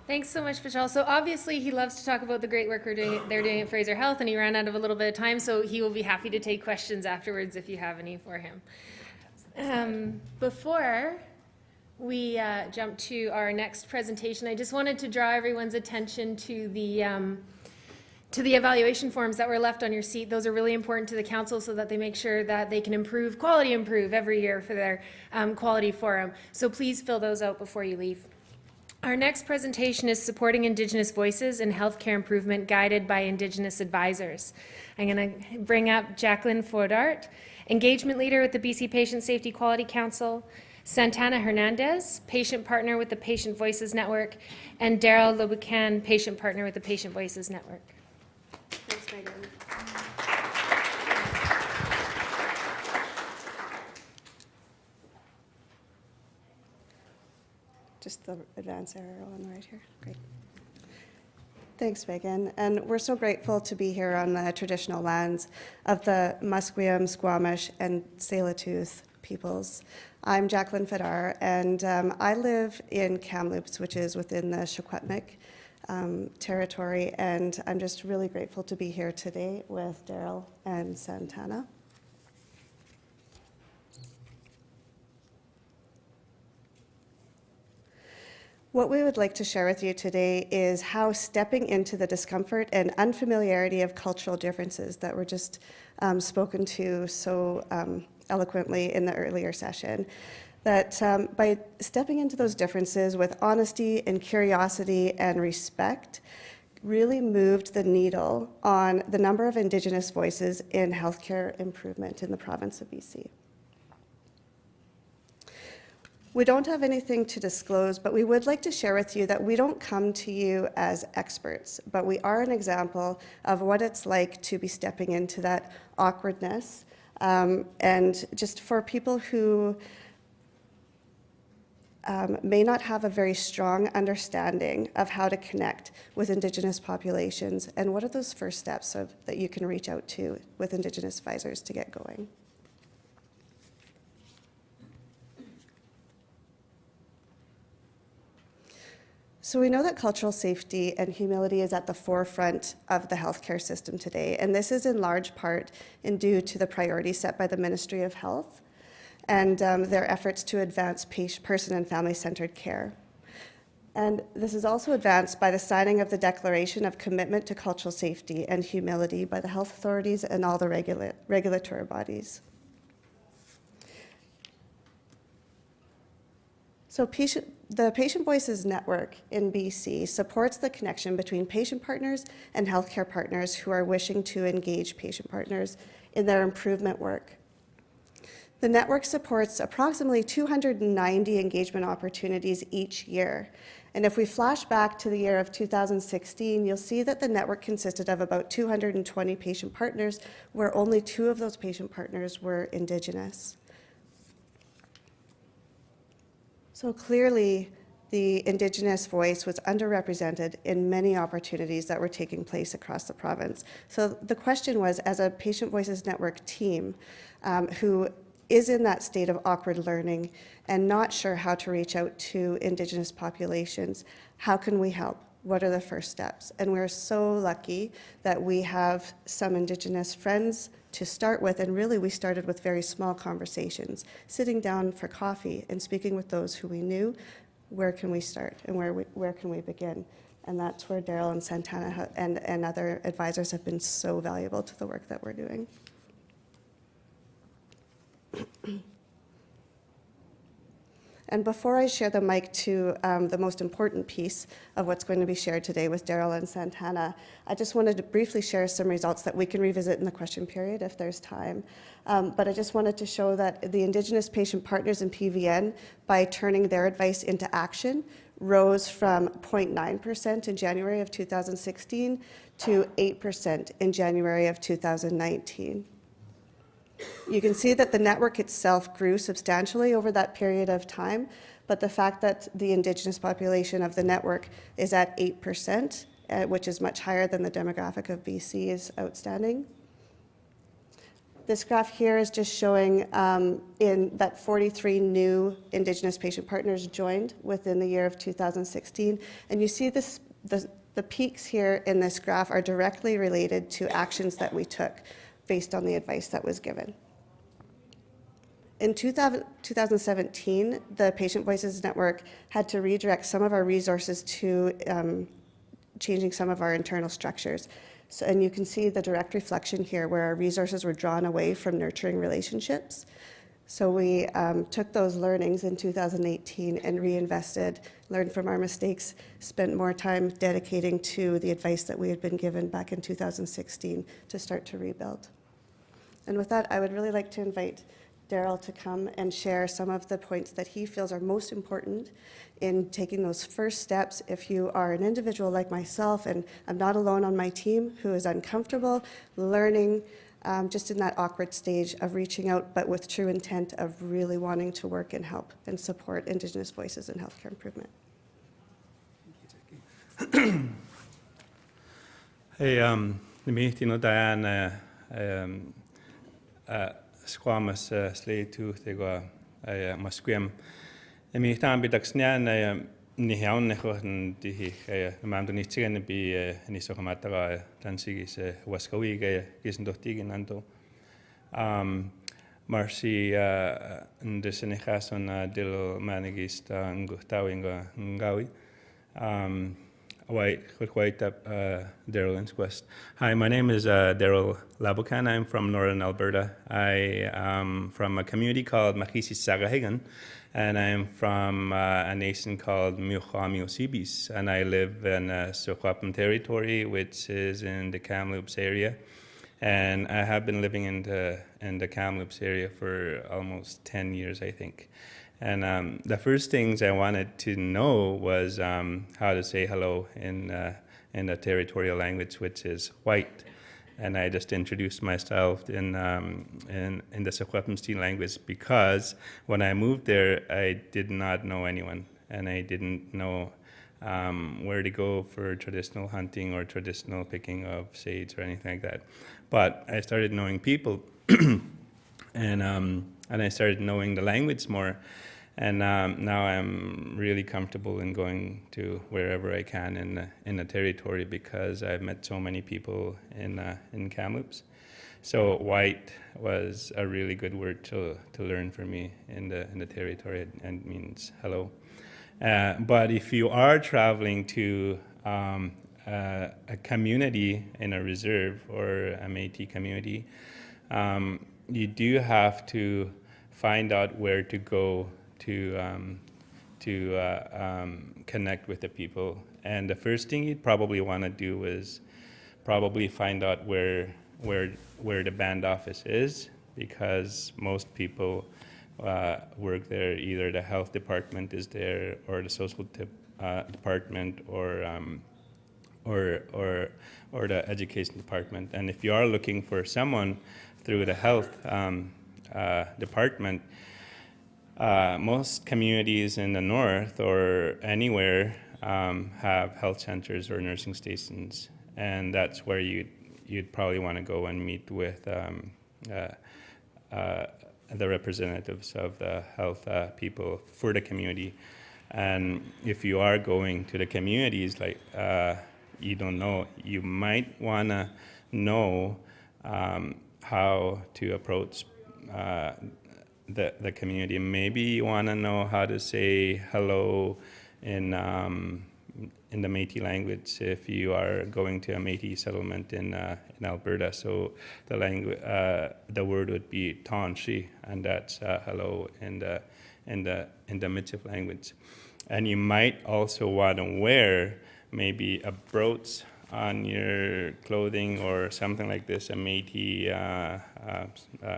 Thanks so much, Vishal. So obviously he loves to talk about the great work they're doing at Fraser Health, and he ran out of a little bit of time, so he will be happy to take questions afterwards if you have any for him. Before we jump to our next presentation, I just wanted to draw everyone's attention to the evaluation forms that were left on your seat. Those are really important to the council so that they make sure that they can quality improve every year for their quality forum. So please fill those out before you leave. Our next presentation is Supporting Indigenous Voices in Healthcare Improvement, guided by Indigenous advisors. I'm going to bring up Jacquelyne Foidart, Engagement Leader with the BC Patient Safety Quality Council, Santana Hernandez, Patient Partner with the Patient Voices Network, and Daryll, Laboucan, Patient Partner with the Patient Voices Network. Thanks, Megan. Just the advance arrow on the right here. Great. Thanks, Megan. And we're so grateful to be here on the traditional lands of the Musqueam, Squamish, and Tsleil-Waututh peoples. I'm Jacquelyne Foidart, and I live in Kamloops, which is within the Secwepemc territory, and I'm just really grateful to be here today with Daryll and Santanna. What we would like to share with you today is how stepping into the discomfort and unfamiliarity of cultural differences that were just spoken to so eloquently in the earlier session, that by stepping into those differences with honesty and curiosity and respect, really moved the needle on the number of Indigenous voices in healthcare improvement in the province of BC. We don't have anything to disclose, but we would like to share with you that we don't come to you as experts, but we are an example of what it's like to be stepping into that awkwardness. And just for people who may not have a very strong understanding of how to connect with Indigenous populations, and what are those first steps that you can reach out to with Indigenous advisors to get going. So we know that cultural safety and humility is at the forefront of the healthcare system today, and this is in large part due to the priorities set by the Ministry of Health and their efforts to advance person and family-centered care. And this is also advanced by the signing of the Declaration of Commitment to Cultural Safety and Humility by the health authorities and all the regulatory bodies. So the Patient Voices Network in BC supports the connection between patient partners and healthcare partners who are wishing to engage patient partners in their improvement work. The network supports approximately 290 engagement opportunities each year. And if we flash back to the year of 2016, you'll see that the network consisted of about 220 patient partners, where only 2 of those patient partners were Indigenous. So clearly, the Indigenous voice was underrepresented in many opportunities that were taking place across the province. So the question was, as a Patient Voices Network team who is in that state of awkward learning and not sure how to reach out to Indigenous populations, how can we help? What are the first steps? And we're so lucky that we have some Indigenous friends to start with, and really we started with very small conversations, sitting down for coffee and speaking with those who we knew. Where can we start and where can we begin? And that's where Daryll and Santana and other advisors have been so valuable to the work that we're doing. And before I share the mic to the most important piece of what's going to be shared today with Daryll and Santana, I just wanted to briefly share some results that we can revisit in the question period if there's time. But I just wanted to show that the Indigenous patient partners in PVN, by turning their advice into action, rose from 0.9% in January of 2016 to 8% in January of 2019. You can see that the network itself grew substantially over that period of time, but the fact that the Indigenous population of the network is at 8%, which is much higher than the demographic of BC, is outstanding. This graph here is just showing in that 43 new Indigenous patient partners joined within the year of 2016. And you see this, the peaks here in this graph are directly related to actions that we took based on the advice that was given. In 2017, the Patient Voices Network had to redirect some of our resources to changing some of our internal structures. So, and you can see the direct reflection here where our resources were drawn away from nurturing relationships. So we took those learnings in 2018 and reinvested, learned from our mistakes, spent more time dedicating to the advice that we had been given back in 2016 to start to rebuild. And with that, I would really like to invite Daryll to come and share some of the points that he feels are most important in taking those first steps. If you are an individual like myself, and I'm not alone on my team, who is uncomfortable, learning, just in that awkward stage of reaching out, but with true intent of really wanting to work and help and support Indigenous voices in healthcare improvement. Hey, me, Diane, squamous slate to the Musquim. I mean, time be Daxnian, Nihan, and the Mandoni chicken be any sort of matter, Tansigis, Wascowiga, Gisndotigin Anto. Marcy and the Senechas on Daryll Managist and Gutawinga Ngawi. Quite up Daryll and Quest. Hi, my name is Daryll Laboucan. I'm from northern Alberta. I am from a community called Micah, and I'm from a nation called Muth and I live in Soquapan territory, which is in the Kamloops area. And I have been living in the Kamloops area for almost 10 years, I think. And the first things I wanted to know was how to say hello in the territorial language, which is white. And I just introduced myself in the Secwepemstein language because when I moved there, I did not know anyone, and I didn't know where to go for traditional hunting or traditional picking of sage or anything like that. But I started knowing people, and I started knowing the language more. And now I'm really comfortable in going to wherever I can in the territory because I've met so many people in Kamloops. So white was a really good word to learn for me in the territory, and means hello. But if you are traveling to a community in a reserve or a Métis community, you do have to find out where to go to connect with the people. And the first thing you'd probably want to do is probably find out where the band office is, because most people work there. Either the health department is there, or the social department, or the education department. And if you are looking for someone through the health department, most communities in the north or anywhere have health centers or nursing stations, and that's where you'd probably want to go and meet with the representatives of the health people for the community. And if you are going to the communities, like you don't know, you might want to know how to approach the community. Maybe you want to know how to say hello in in the Métis language if you are going to a Métis settlement in Alberta. So the word would be Tanshi, and that's hello in the Michif language. And you might also want to wear maybe a brooch on your clothing or something like this, a Métis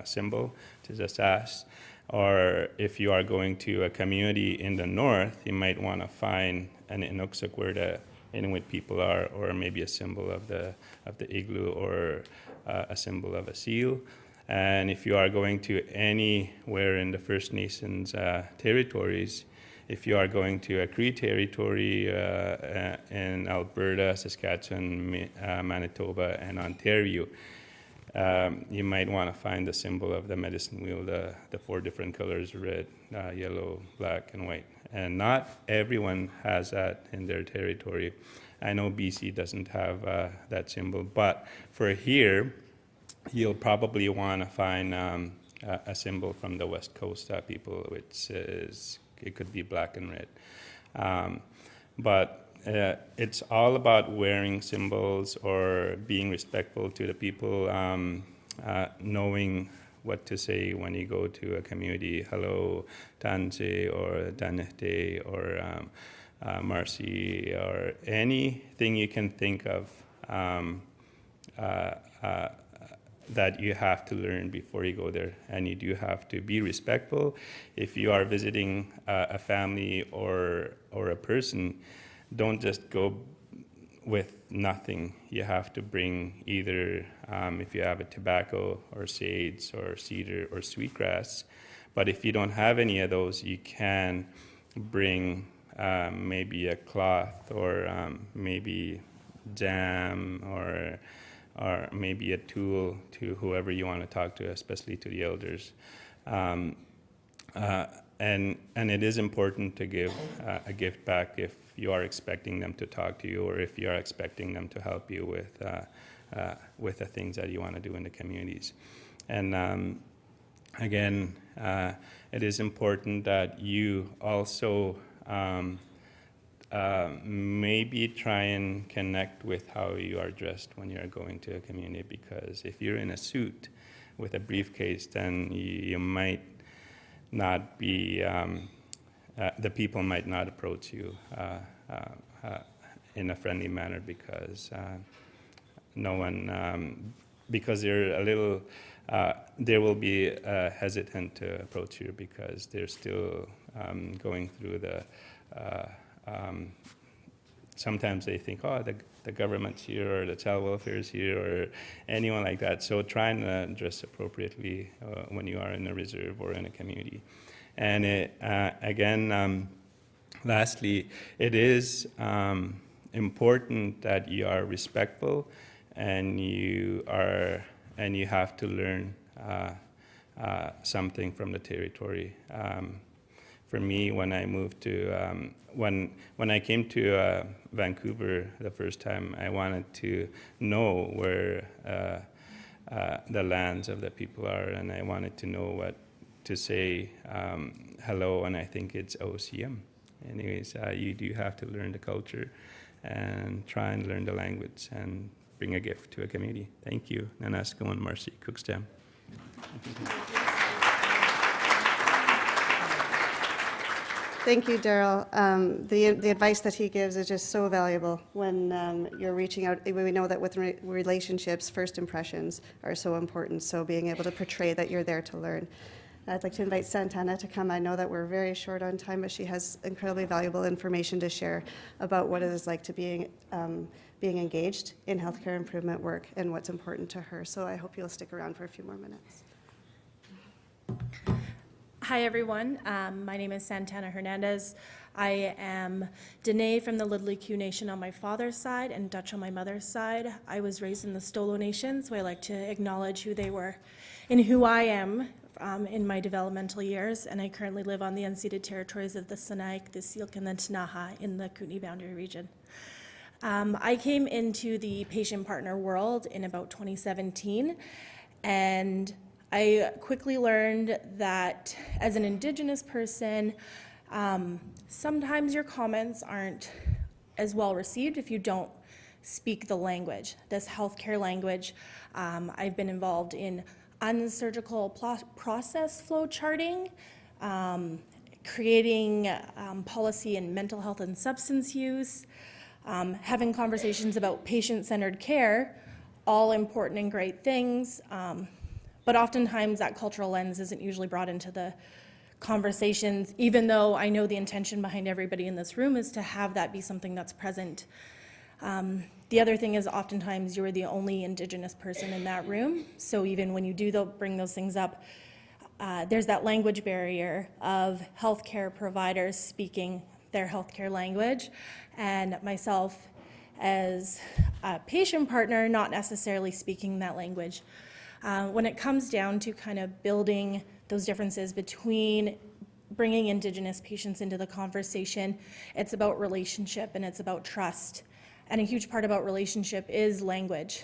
symbol, which is a sash. Or if you are going to a community in the north, you might want to find an Inuksuq where the Inuit people are, or maybe a symbol of the igloo, or a symbol of a seal. And if you are going to anywhere in the First Nations territories, if you are going to a Cree territory in Alberta, Saskatchewan, Manitoba, and Ontario, you might want to find the symbol of the medicine wheel, the 4 different colors, red, yellow, black, and white. And not everyone has that in their territory. I know BC doesn't have that symbol, but for here, you'll probably want to find a symbol from the West Coast people, which is, it could be black and red. But it's all about wearing symbols or being respectful to the people, knowing what to say when you go to a community. Hello, Tanse, or Danete, or Marcy, or anything you can think of that you have to learn before you go there. And you do have to be respectful. If you are visiting a family or a person, don't just go with nothing. You have to bring either, if you have a tobacco or sage or cedar or sweetgrass. But if you don't have any of those, you can bring maybe a cloth, or maybe jam, or maybe a tool to whoever you want to talk to, especially to the elders. And it is important to give a gift back if you are expecting them to talk to you, or if you are expecting them to help you with the things that you want to do in the communities. And again, it is important that you also maybe try and connect with how you are dressed when you are going to a community, because if you're in a suit with a briefcase, then you might not be, the people might not approach you in a friendly manner, because no one, because they're a little, they will be hesitant to approach you because they're still going through the, sometimes they think, oh, the government's here, or the child welfare is here, or anyone like that. So try and dress appropriately when you are in a reserve or in a community. And again, lastly, it is important that you are respectful, and you have to learn something from the territory. For me, when I moved to, when I came to Vancouver the first time, I wanted to know where the lands of the people are, and I wanted to know what to say hello, and I think it's OCM. Anyways, you do have to learn the culture and try and learn the language and bring a gift to a community. Thank you. Nanasko and Marcy Cookstam. Thank you, Daryll. The advice that he gives is just so valuable when you're reaching out. We know that with relationships, first impressions are so important, so being able to portray that you're there to learn. I'd like to invite Santanna to come. I know that we're very short on time, but she has incredibly valuable information to share about what it is like to being engaged in healthcare improvement work and what's important to her. So I hope you'll stick around for a few more minutes. Hi, everyone. My name is Santana Hernandez. I am Dene from the Lidley Nation on my father's side and Dutch on my mother's side. I was raised in the Stolo Nation, so I like to acknowledge who they were and who I am in my developmental years. And I currently live on the unceded territories of the Sinaik, the Syilx, and the Ktunaxa in the Kootenay Boundary region. I came into the patient partner world in about 2017, and I quickly learned that as an Indigenous person, sometimes your comments aren't as well received if you don't speak the language, this healthcare language. I've been involved in unsurgical process flow charting, creating policy in mental health and substance use, having conversations about patient-centered care, all important and great things, but oftentimes that cultural lens isn't usually brought into the conversations, even though I know the intention behind everybody in this room is to have that be something that's present. The other thing is oftentimes you're the only Indigenous person in that room, so even when you do bring those things up, there's that language barrier of healthcare providers speaking their healthcare language, and myself as a patient partner not necessarily speaking that language. When it comes down to kind of building those differences between bringing Indigenous patients into the conversation, it's about relationship and it's about trust. And a huge part about relationship is language.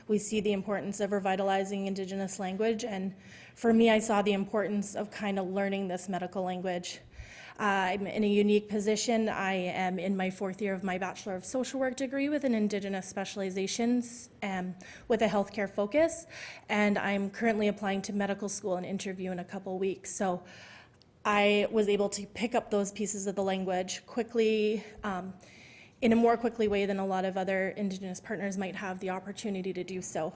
We see the importance of revitalizing Indigenous language, and for me, I saw the importance of kind of learning this medical language. I'm in a unique position. I am in my 4th year of my Bachelor of Social Work degree with an Indigenous specializations with a healthcare focus, and I'm currently applying to medical school and interview in a couple weeks. So I was able to pick up those pieces of the language quickly, in a more quickly way than a lot of other Indigenous partners might have the opportunity to do so.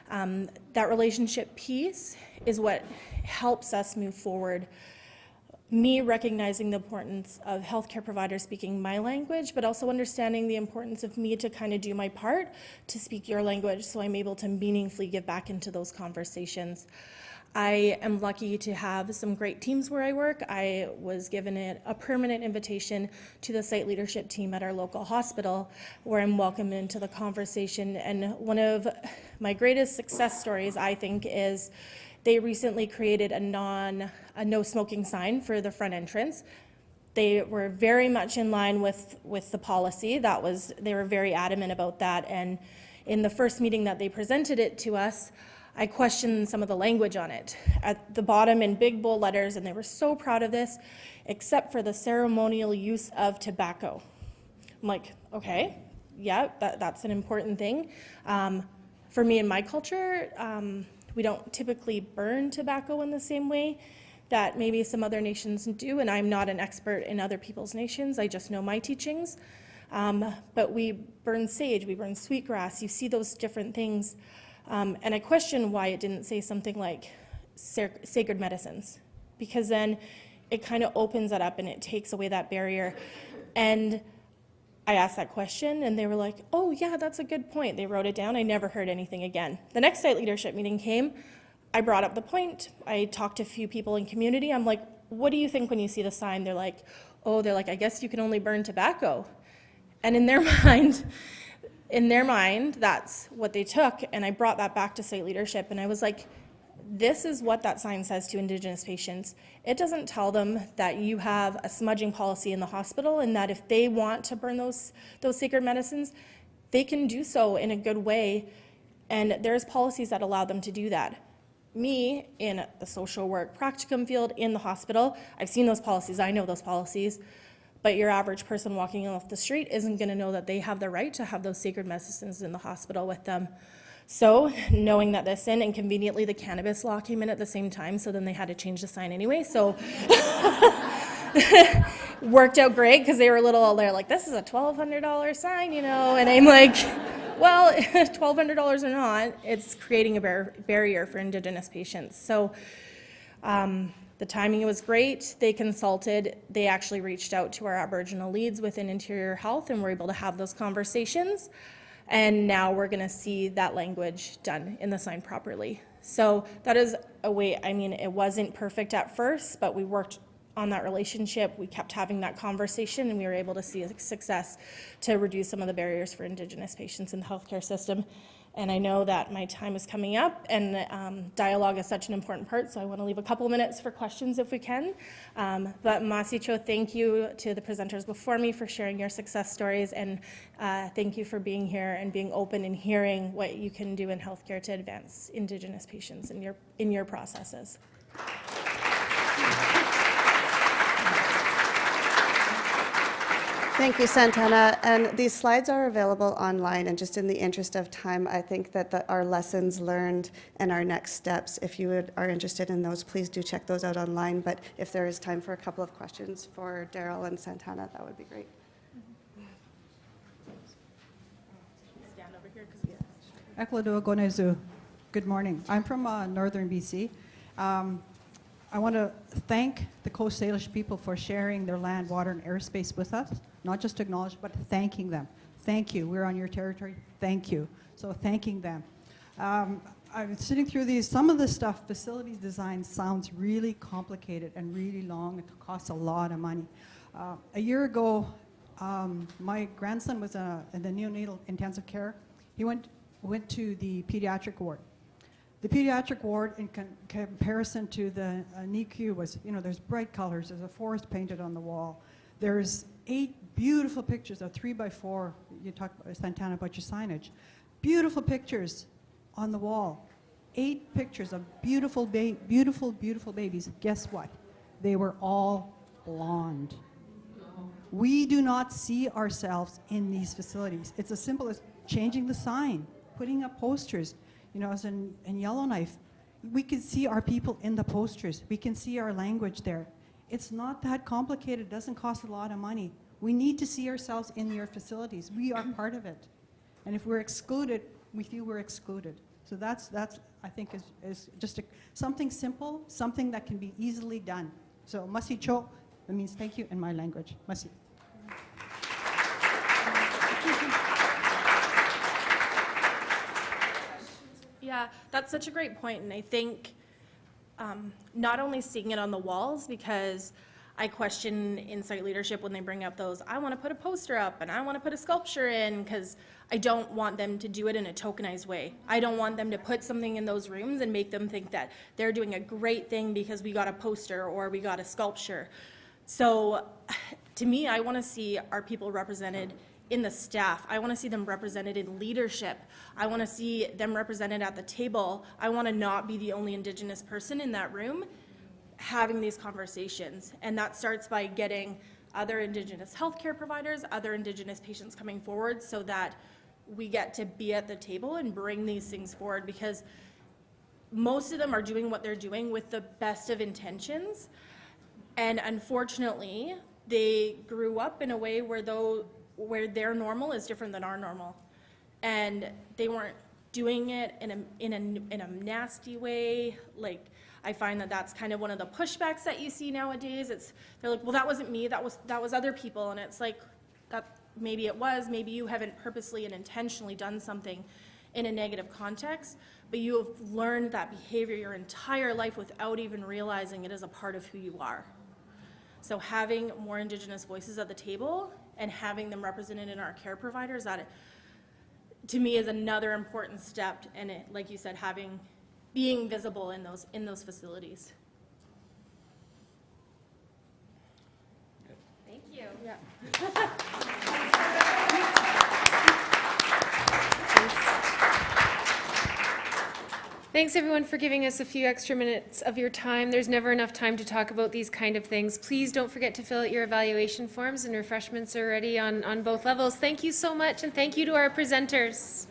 That relationship piece is what helps us move forward. Me recognizing the importance of healthcare providers speaking my language, but also understanding the importance of me to kind of do my part to speak your language so I'm able to meaningfully give back into those conversations. I am lucky to have some great teams where I work. I was given a permanent invitation to the site leadership team at our local hospital where I'm welcomed into the conversation. And one of my greatest success stories, I think, is they recently created a no smoking sign for the front entrance. They were very much in line with the policy. They were very adamant about that. And in the first meeting that they presented it to us, I questioned some of the language on it. At the bottom in big bold letters, and they were so proud of this, except for the ceremonial use of tobacco. I'm like, okay, yeah, that's an important thing. For me in my culture, we don't typically burn tobacco in the same way that maybe some other nations do, and I'm not an expert in other people's nations, I just know my teachings. But we burn sage, we burn sweetgrass, you see those different things. And I question why it didn't say something like sacred medicines, because then it kind of opens that up and it takes away that barrier. And I asked that question and they were like, oh yeah, that's a good point. They wrote it down. I never heard anything again. The next site leadership meeting came. I brought up the point. I talked to a few people in community. I'm like, what do you think when you see the sign? They're like, I guess you can only burn tobacco. And in their mind, that's what they took, and I brought that back to site leadership, and I was like, this is what that sign says to Indigenous patients. It doesn't tell them that you have a smudging policy in the hospital and that if they want to burn those sacred medicines, they can do so in a good way, and there's policies that allow them to do that. Me, in the social work practicum field in the hospital, I've seen those policies, I know those policies, but your average person walking off the street isn't going to know that they have the right to have those sacred medicines in the hospital with them. So knowing that this and conveniently the cannabis law came in at the same time, so then they had to change the sign anyway. So worked out great because they were they're like, this is a $1,200 sign, and I'm like, well, $1,200 or not, it's creating a barrier for Indigenous patients. So the timing was great. They consulted. They actually reached out to our Aboriginal leads within Interior Health and were able to have those conversations. And now we're going to see that language done in the sign properly. So that is a way, it wasn't perfect at first, but we worked on that relationship. We kept having that conversation and we were able to see a success to reduce some of the barriers for Indigenous patients in the healthcare system. And I know that my time is coming up, and dialogue is such an important part, so I want to leave a couple minutes for questions if we can. But Masicho, thank you to the presenters before me for sharing your success stories, and thank you for being here and being open and hearing what you can do in healthcare to advance Indigenous patients in your processes. Thank you, Santana. And these slides are available online. And just in the interest of time, I think that our lessons learned and our next steps, if you are interested in those, please do check those out online. But if there is time for a couple of questions for Daryll and Santana, that would be great. Stand over here, 'cause Ekladua Gonezu. Good morning. I'm from northern BC. I want to thank the Coast Salish people for sharing their land, water, and airspace with us. Not just acknowledge, but thanking them. Thank you. We're on your territory. Thank you. So thanking them. I'm sitting through these. Some of the stuff, facilities design, sounds really complicated and really long. It costs a lot of money. A year ago, my grandson was in the neonatal intensive care. He went to the pediatric ward. The pediatric ward, in comparison to the NICU, was, there's bright colors. There's a forest painted on the wall. There's 8 beautiful pictures of 3x4. You talked, Santana, about your signage. Beautiful pictures on the wall. 8 pictures of beautiful, beautiful babies. Guess what? They were all blonde. We do not see ourselves in these facilities. It's as simple as changing the sign, putting up posters. As in Yellowknife, we can see our people in the posters. We can see our language there. It's not that complicated. It doesn't cost a lot of money. We need to see ourselves in your facilities. We are part of it. And if we're excluded, we feel we're excluded. So that's I think, is just something simple, something that can be easily done. So, masi cho, that means thank you in my language. Masi. Yeah, that's such a great point, and I think not only seeing it on the walls, because I question Insight leadership when they bring up those, I want to put a poster up and I want to put a sculpture in, because I don't want them to do it in a tokenized way. I don't want them to put something in those rooms and make them think that they're doing a great thing because we got a poster or we got a sculpture. So to me, I want to see our people represented in the staff. I want to see them represented in leadership. I want to see them represented at the table. I want to not be the only Indigenous person in that room having these conversations. And that starts by getting other Indigenous healthcare providers, other Indigenous patients coming forward, so that we get to be at the table and bring these things forward, because most of them are doing what they're doing with the best of intentions. And unfortunately, they grew up in a way where their normal is different than our normal, and they weren't doing it in a nasty way. Like, I find that that's kind of one of the pushbacks that you see nowadays. They're like, well, that wasn't me, that was other people, and it's like, that maybe it was, maybe you haven't purposely and intentionally done something in a negative context, but you have learned that behavior your entire life without even realizing it is a part of who you are. So having more Indigenous voices at the table and having them represented in our care providers, that to me is another important step. And it, like you said, being visible in those facilities. Thank you. Yeah. Thanks everyone for giving us a few extra minutes of your time. There's never enough time to talk about these kind of things. Please don't forget to fill out your evaluation forms, and refreshments are ready on both levels. Thank you so much, and thank you to our presenters.